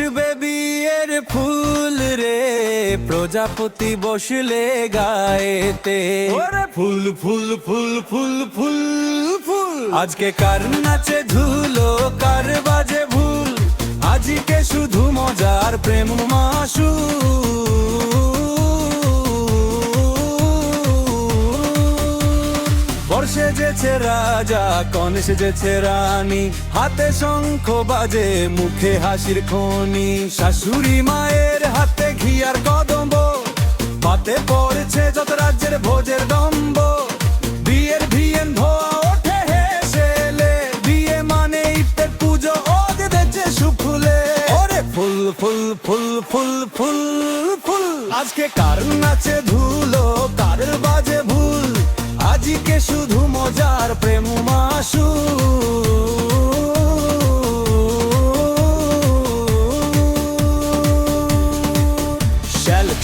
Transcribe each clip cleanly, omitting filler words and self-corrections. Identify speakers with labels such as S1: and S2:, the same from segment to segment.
S1: ফুটবে বিয়ের ফুল রে, প্রজাপতি বসলে গায়েতে।
S2: ওরে ফুল ফুল ফুল ফুল ফুল ফুল,
S1: আজকে কার নাচে ধুলো, কার বাজে ভুল, আজকে শুধু মজার প্রেম মাসু। বর্ষে যেছে রাজা, কন সেজেছে রানী, হাতে শঙ্খ বাজে, মুখে হাসির খনি। শাশুড়ি মায়ের হাতে ঘি আর কদম্ব, পাতে পড়েছে যত রাজ্যের ভোজের দম্ব। বিয়ের ভিয়েন ধোয়া ওঠে হেসেলে, বিয়ে মানে ইফতার পুজো ওদের দেশে সুফুলে। ওরে ফুল ফুল ফুল ফুল ফুল ফুল, আজকে কার নাচে ধুলো, কার বাজে ভুল, আজকে শুধু মজার প্রেম মাসু।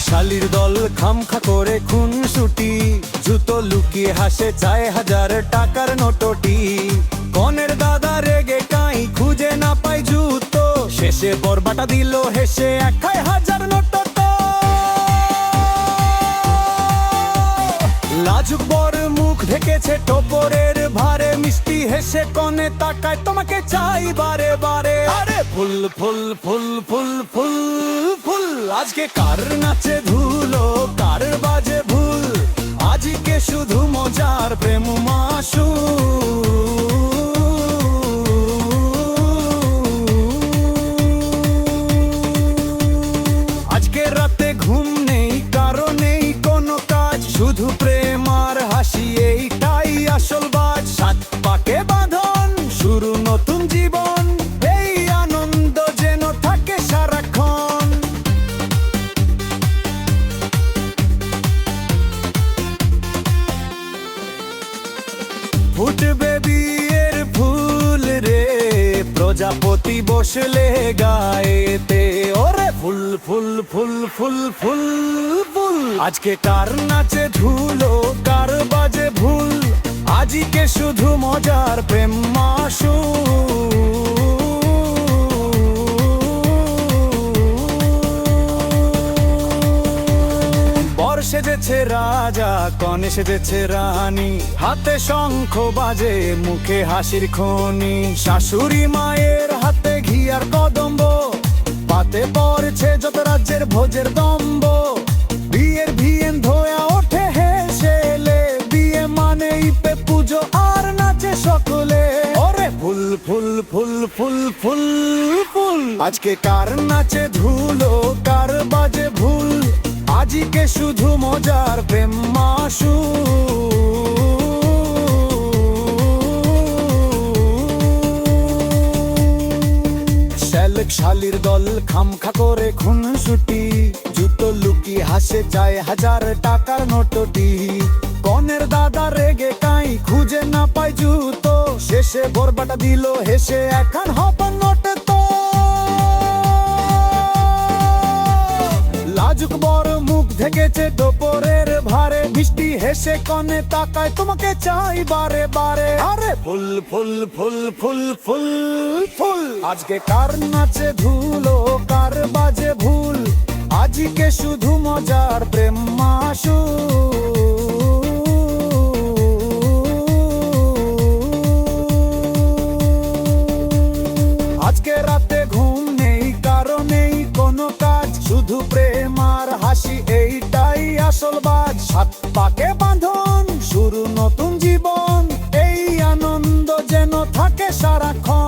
S1: শালির দল খামখা করে খুনসুটি, জুতো লুকিয়ে হাসে চায় 1000 টাকার নোটটি। কনের দাদা রেগে কাই খুঁজে না পায় জুতো, শেষে বরবাটা দিল হেসে 1000 নোট। লাজুক বর মুখ ঢেকেছে টোপরের ভারে, মিষ্টি হেসে কনে তাকায় তোমাকে চাই বারে বারে। আরে ফুল ফুল ফুল ফুল ফুল ফুল, আজকে কার নাচে ধুলো, কার বাজে ভুল, আজকে শুধু মজার প্রেম মাসু। আজকে রাতে ঘুম নেই, কারো নেই কোনো কাজ, শুধু প্রেম আর হাসি, এইটাই আসল বাজ। 7 পাকে বাঁধন, শুরু নতুন জীবন, এই আনন্দ যেন থাকে সারাক্ষণ। ফুটবে বিয়ের ফুল রে, প্রজাপতি বসলে গায়েতে। ওরে ফুল ফুল ফুল ফুল ফুল ফুল, আজকে কার নাচে ধুলো, কার বাজে ভুল, আজকে শুধু মজার প্রেম মাসু। বর সেজেছে রাজা, কনে সেজেছে রানী, হাতে শঙ্খ বাজে, মুখে হাসির খনি। শাশুড়ি মায়ের হাতে ঘি আর কদম্ব, পাতে পড়েছে যত রাজ্যের ভোজের দম্ব। বিয়ের ভিয়েন ধোয়া ওঠে হেসেলে, বিয়ে মানে ইপে পুজো আর নাচে সকলে। ওরে ফুল ফুল ফুল ফুল ফুল ফুল, আজকে কার নাচে ধুলো, কার বাজে ভুল, আজকে শুধু মজার প্রেম মাসু। শালির দল খামখা করে খুনসুটি, জুতো লুকিয়ে হাসে চায় 1000 টাকার নোটটি। কনের দাদা রেগে কাই খুঁজে না পায় জুতো, শেষে বরবাটা দিল হেসে 1000 নোট। তো লাজুক বর মুখ ঢেকেছে টোপরের ভারে, মিষ্টি হেসে কনে তাকায় তোমাকে চাই বারে বারে। আরে ফুল ফুল ফুল ফুল ফুল ফুল, আজকে কার নাচে ধুলো, কার বাজে ভুল, আজকে শুধু মজার প্রেম মাসু। আজকে রাতে ঘুম নেই, কারো নেই কোনো কাজ, শুধু প্রেম আর হাসি, এইটাই আসল বাজ। 7 পাকে বাঁধন, শুরু নতুন জীবন, এই আনন্দ যেন থাকে সারাক্ষণ।